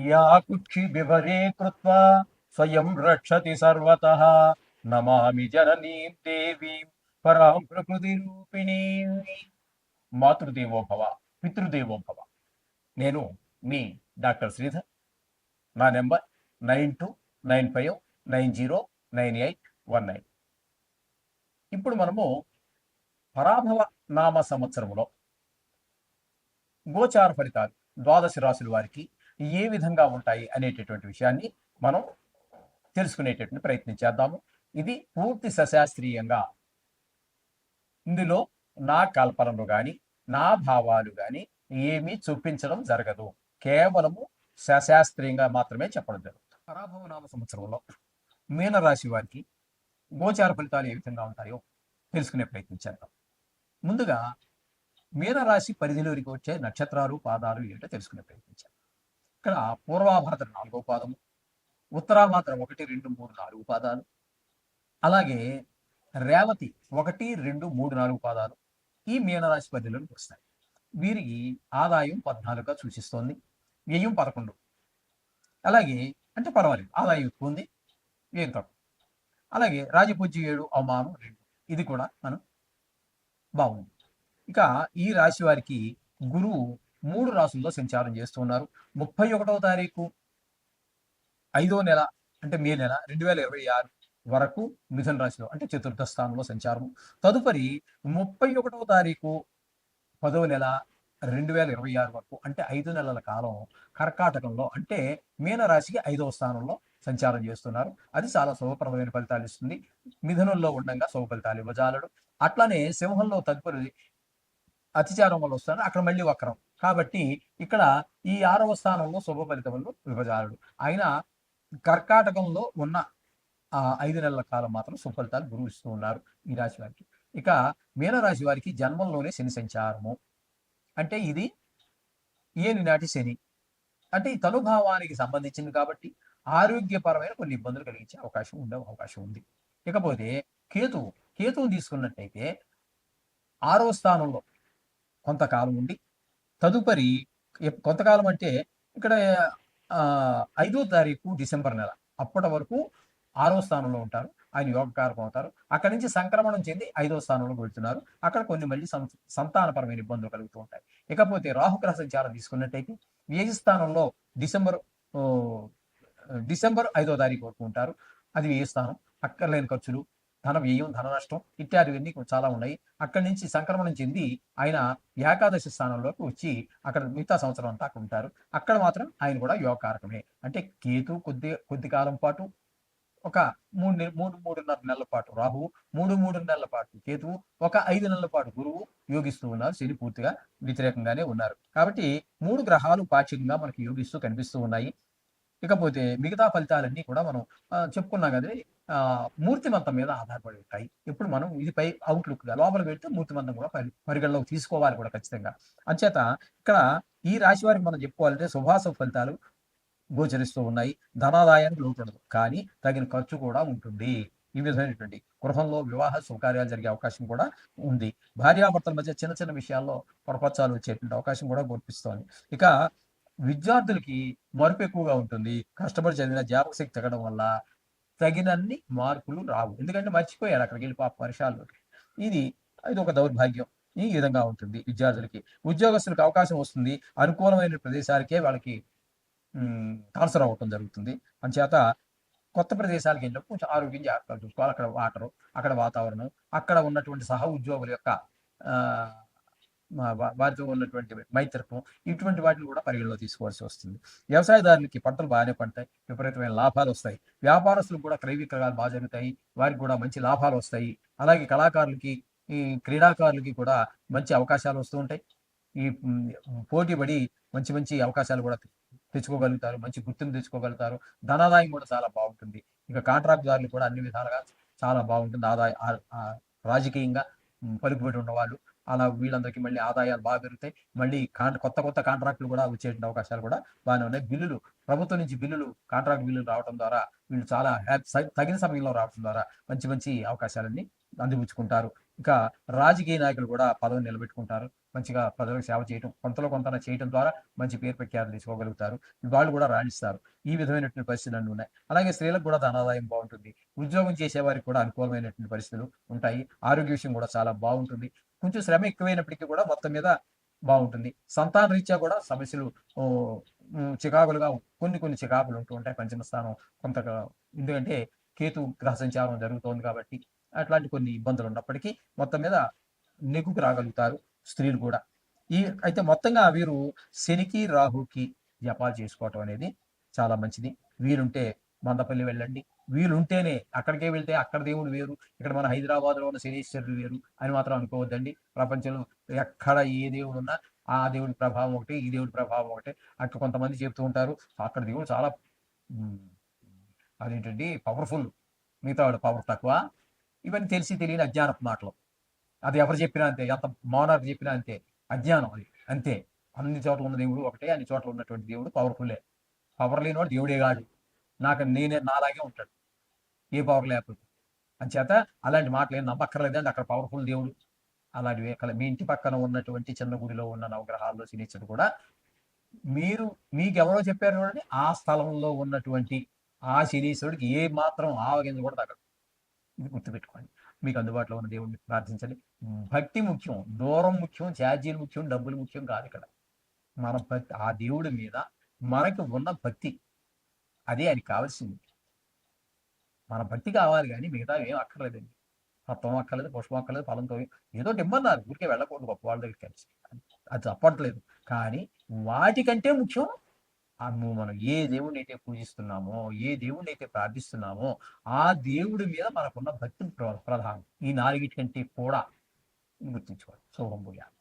या कुक्षि बिभरे कृत्वा स्वयं रक्षति सर्वतः नमामि जननीं देवीं परां प्रकृतिरूपिणीं మాతృదేవో భవ పితృదేవో భవ. నేను మీ డాక్టర్ శ్రీధర్. నా నెంబర్ 9295909819. ఇప్పుడు మనము పరాభవ నామ సంవత్సరంలో గోచార ఫలితాలు ద్వాదశ రాశుల వారికి ఏ విధంగా ఉంటాయి అనేటటువంటి విషయాన్ని మనం తెలుసుకునేటటువంటి ప్రయత్నం చేద్దాము. ఇది పూర్తి సశాస్త్రీయంగా, ఇందులో నా కల్పనలు కానీ నా భావాలు కానీ ఏమీ చూపించడం జరగదు. కేవలము సశాస్త్రీయంగా మాత్రమే చెప్పడం జరుగుతుంది. పరాభవ నామ సంవత్సరంలో మీనరాశి వారికి గోచార ఫలితాలు ఏ విధంగా ఉంటాయో తెలుసుకునే ప్రయత్నం చేద్దాం. ముందుగా మీనరాశి పరిధిలోకి వచ్చే నక్షత్రాలు, పాదాలు ఏంటో తెలుసుకునే ప్రయత్నం చేద్దాం. ఇక్కడ పూర్వాభాద్ర 4వ పాదము, ఉత్తరాభాద్ర 1, 2, 3, 4 పాదాలు, అలాగే రేవతి 1, 2, 3, 4 పాదాలు ఈ మీనరాశి పరిధిలోకి వస్తాయి. వీరికి ఆదాయం 14గా సూచిస్తోంది, వ్యయం 11. అలాగే అంటే పర్వాలేదు, ఆదాయం ఎక్కువ ఉంది, వ్యయం తక్కువ. అలాగే రాజపూజ్యం 7, అవమానం 2. ఇది కూడా మనం బాగుంది. ఇక ఈ రాశి వారికి గురువు 3 రాశుల్లో సంచారం చేస్తున్నారు. 31వ తారీఖు 5వ నెల అంటే మే నెల 2026 వరకు మిథున రాశిలో అంటే చతుర్థ స్థానంలో సంచారం. తదుపరి 31వ తారీఖు 10వ నెల 2026 వరకు అంటే 5 నెలల కాలం కర్కాటకంలో అంటే మీనరాశికి 5వ స్థానంలో సంచారం చేస్తున్నారు. అది చాలా శుభప్రదమైన ఫలితాలు ఇస్తుంది. మిథునంలో ఉండగా శుభ ఫలితాలు ఇవ్వజాలడు. అట్లానే సింహంలో తదుపరి అతిచారం వల్ల వస్తారు, అక్కడ మళ్ళీ వక్రం. కాబట్టి ఇక్కడ ఈ 6వ స్థానంలో శుభ ఫలితములు విభజాలుడు. ఆయన కర్కాటకంలో ఉన్న 5 నెలల కాలం మాత్రం సుఫలితాలు గురువు ఇస్తూ ఉన్నారు ఈ రాశి వారికి. ఇక మీనరాశి వారికి జన్మంలోనే శని సంచారము. అంటే ఇది ఏని నాటి శని, అంటే ఈ తనుభావానికి సంబంధించింది కాబట్టి ఆరోగ్యపరమైన కొన్ని ఇబ్బందులు కలిగించే అవకాశం ఉంది. ఇకపోతే కేతువు తీసుకున్నట్టయితే 6వ స్థానంలో కొంతకాలం ఉండి తదుపరి కొంతకాలం అంటే ఇక్కడ 5వ తారీఖు డిసెంబర్ నెల అప్పటి వరకు 6వ స్థానంలో ఉంటారు. ఆయన యోగకారకం అవుతారు. అక్కడి నుంచి సంక్రమణం చెంది 5వ స్థానంలోకి వెళ్తున్నారు. అక్కడ కొన్ని మళ్ళీ సంతానపరమైన ఇబ్బందులు కలుగుతూ ఉంటాయి. ఇకపోతే రాహుగ్రహ సంచారం తీసుకున్నట్టయితే వ్యయ స్థానంలో డిసెంబర్ 5వ తారీఖు వరకు ఉంటారు. అది వ్యయ స్థానం. అక్కర్లేని ఖర్చులు, ధన వ్యయం, ధన నష్టం ఇత్యాదివన్నీ చాలా ఉన్నాయి. అక్కడి నుంచి సంక్రమణం చెంది ఆయన ఏకాదశి స్థానంలోకి వచ్చి అక్కడ మిగతా సంవత్సరం అంతా అక్కడ ఉంటారు. అక్కడ మాత్రం ఆయన కూడా యోగకారకమే. అంటే కేతు కొద్ది కాలం పాటు ఒక 3.5 నెలల పాటు రాహువు, 3 నెలల పాటు కేతువు, ఒక 5 నెలల పాటు గురువు యోగిస్తూ ఉన్నారు. శని పూర్తిగా వ్యతిరేకంగానే ఉన్నారు. కాబట్టి 3 గ్రహాలు పాక్షికంగా మనకి యోగిస్తూ కనిపిస్తూ ఉన్నాయి. ఇకపోతే మిగతా ఫలితాలన్నీ కూడా మనం చెప్పుకున్నాం కదా, మూర్తిమంతం మీద ఆధారపడి ఉంటాయి. ఇప్పుడు మనం ఇది పై అవుట్లుక్గా లోపలికి వెళ్తే మూర్తిమంతం కూడా పరిగణలోకి తీసుకోవాలి కూడా ఖచ్చితంగా. అంచేత ఇక్కడ ఈ రాశి వారికి మనం చెప్పుకోవాలంటే శుభాశుభ ఫలితాలు గోచరిస్తూ ఉన్నాయి. ధనాదాయానికి లోటు ఉండదు, కానీ తగిన ఖర్చు కూడా ఉంటుంది. ఈ విధమైనటువంటి గృహంలో వివాహ శుభకార్యాలు జరిగే అవకాశం కూడా ఉంది. భార్యాభర్తల మధ్య చిన్న చిన్న విషయాల్లో పొరపచ్చాలు వచ్చేటువంటి అవకాశం కూడా గోపిస్తోంది. ఇక విద్యార్థులకి మరుపు ఎక్కువగా ఉంటుంది. కష్టపడి చదివిన జ్ఞాపక శక్తి తగ్గడం వల్ల తగినన్ని మార్కులు రావు. ఎందుకంటే మర్చిపోయారు అక్కడికి వెళ్ళి వర్షాల్లోకి. ఇది ఒక దౌర్భాగ్యం. ఈ విధంగా ఉంటుంది విద్యార్థులకి. ఉద్యోగస్తులకు అవకాశం వస్తుంది. అనుకూలమైన ప్రదేశాలకే వాళ్ళకి ట్రాన్స్ఫర్ అవ్వటం జరుగుతుంది. అంచేత కొత్త ప్రదేశాలకు వెళ్ళినప్పుడు కొంచెం ఆరోగ్యం జాగ్రత్తలు చూసుకోవాలి. అక్కడ వాటరు, అక్కడ వాతావరణం, అక్కడ ఉన్నటువంటి సహ ఉద్యోగుల యొక్క వారితో ఉన్నటువంటి మైత్రత్వం, ఇటువంటి వాటిని కూడా పరిగణలో తీసుకోవాల్సి వస్తుంది. వ్యవసాయదారులకి పంటలు బాగానే పంటాయి, విపరీతమైన లాభాలు వస్తాయి. వ్యాపారస్తులకు కూడా క్రయ విక్రయాలు బాగా జరుగుతాయి, వారికి కూడా మంచి లాభాలు వస్తాయి. అలాగే కళాకారులకి, ఈ క్రీడాకారులకి కూడా మంచి అవకాశాలు వస్తూ ఉంటాయి. ఈ పోటీపడి మంచి మంచి అవకాశాలు కూడా తెచ్చుకోగలుగుతారు, మంచి గుర్తింపు తెచ్చుకోగలుగుతారు. ధనాదాయం కూడా చాలా బాగుంటుంది. ఇక కాంట్రాక్టుదారులు కూడా అన్ని విధాలుగా చాలా బాగుంటుంది. రాజకీయంగా పలుకుబడి ఉన్నవాళ్ళు అలా వీళ్ళందరికీ మళ్ళీ ఆదాయాలు బాగా పెరుగుతాయి. మళ్ళీ కొత్త కాంట్రాక్టులు కూడా వచ్చేటువంటి అవకాశాలు కూడా బాగానే ఉన్నాయి. ప్రభుత్వం నుంచి కాంట్రాక్ట్ బిల్లులు రావడం ద్వారా వీళ్ళు చాలా తగిన సమయంలో రావడం ద్వారా మంచి మంచి అవకాశాలన్నీ అందిపుచ్చుకుంటారు. ఇంకా రాజకీయ నాయకులు కూడా పదవిని నిలబెట్టుకుంటారు. మంచిగా ప్రజలకు సేవ చేయటం, కొంతలో కొంత చేయటం ద్వారా మంచి పేరు ప్రఖ్యాతులు తెచ్చుకోగలుగుతారు. వాళ్ళు కూడా రాణిస్తారు. ఈ విధమైనటువంటి పరిస్థితులన్నీ ఉన్నాయి. అలాగే స్త్రీలకు కూడా ధనాదాయం బావుంటుంది. ఉద్యోగం చేసేవారికి కూడా అనుకూలమైనటువంటి పరిస్థితులు ఉంటాయి. ఆరోగ్య విషయం కూడా చాలా బావుంటుంది. కొంచెం శ్రమ ఎక్కువైనప్పటికీ కూడా మొత్తం మీద బావుంటుంది. సంతాన రీత్యా కూడా సమస్యలు ఓహ్, చికాకులుగా కొన్ని చికాకులు ఉంటూ ఉంటాయి. పంచమ స్థానం కొంతగా ఎందుకంటే కేతు గ్రహ సంచారం జరుగుతోంది కాబట్టి అట్లాంటి కొన్ని ఇబ్బందులు ఉన్నప్పటికీ మొత్తం మీద నెగ్గుకు రాగలుగుతారు స్త్రీలు కూడా. అయితే మొత్తంగా వీరు శనికి, రాహుకి జపాలు చేసుకోవటం అనేది చాలా మంచిది. వీలుంటే మందపల్లి వెళ్ళండి. వీలుంటేనే అక్కడికే వెళ్తే అక్కడ దేవుడు వేరు. ఇక్కడ మన హైదరాబాద్‌లో ఉన్న శనీశ్వరుడు వేరు అని మాత్రం అనుకోవద్దండి. ప్రపంచంలో ఎక్కడ ఏ దేవుడున్నా ఆ దేవుడి ప్రభావం ఒకటే, ఈ దేవుడి ప్రభావం ఒకటే. అక్కడ కొంతమంది చెప్తూ ఉంటారు. అక్కడ దేవుడు చాలా హ్మ్. అదేంటండి పవర్‌ఫుల్. మిగతా వాడు పవర్ తక్కువ. ఇవన్నీ తెలిసి తెలియని అజ్ఞానపు మాటలు. అది ఎవరు చెప్పినా అంతే. ఎంత మోనార్క్ చెప్పినా అంతే. అజ్ఞానం అది. అంతే. అన్ని చోట్ల ఉన్న దేవుడు ఒకటే. అన్ని చోట్ల ఉన్నటువంటి దేవుడు పవర్‌ఫుల్లే. పవర్ లేనివాడు దేవుడే గాడు. నాలాగే ఉంటాడు. ఏ పవర్ లేకపోతే. అంచేత అలాంటి మాటలేం నమ్మక్కర్లేదండి. అక్కడ పవర్‌ఫుల్ దేవుడు. అలాంటివి మీ ఇంటి పక్కన ఉన్నటువంటి చిన్న గుడిలో ఉన్న నవగ్రహాల్లో శనీశ్వరుడు కూడా మీకెవరో చెప్పారు చూడండి, ఆ స్థలంలో ఉన్నటువంటి ఆ శనీశ్వరుడికి ఏ మాత్రం ఆవగింజ కూడా తగదు. ఇది గుర్తుపెట్టుకోండి. మీకు అందుబాటులో ఉన్న దేవుడిని ప్రార్థించండి. భక్తి ముఖ్యం. దూరం ముఖ్యం, ఛార్జీలు ముఖ్యం, డబ్బులు ముఖ్యం కాదు ఇక్కడ. మన భక్తి ఆ దేవుడి మీద మనకు ఉన్న భక్తి. అదే ఆయనకి కావాల్సింది. మన భక్తి కావాలి గానీ మిగతావి ఏం అక్కర్లేదండి. పత్రం అక్కర్లేదు, పుష్పం అక్కర్లేదు, ఫలంతో ఏదోటి ఇమ్మన్నారు. ఊరికే వెళ్ళకూడదు గొప్ప వాళ్ళ దగ్గరికి కలిసి. అది తప్పట్లేదు. కానీ వాటికంటే ముఖ్యం మనం ఏ దేవుడినైతే పూజిస్తున్నామో, ఏ దేవుడినైతే ప్రార్థిస్తున్నామో, ఆ దేవుడి మీద మనకున్న భక్తి ప్రధానం. ఈ 4 కంటే కూడా గుర్తుంచుకోవాలి. శుభం భూయాత్.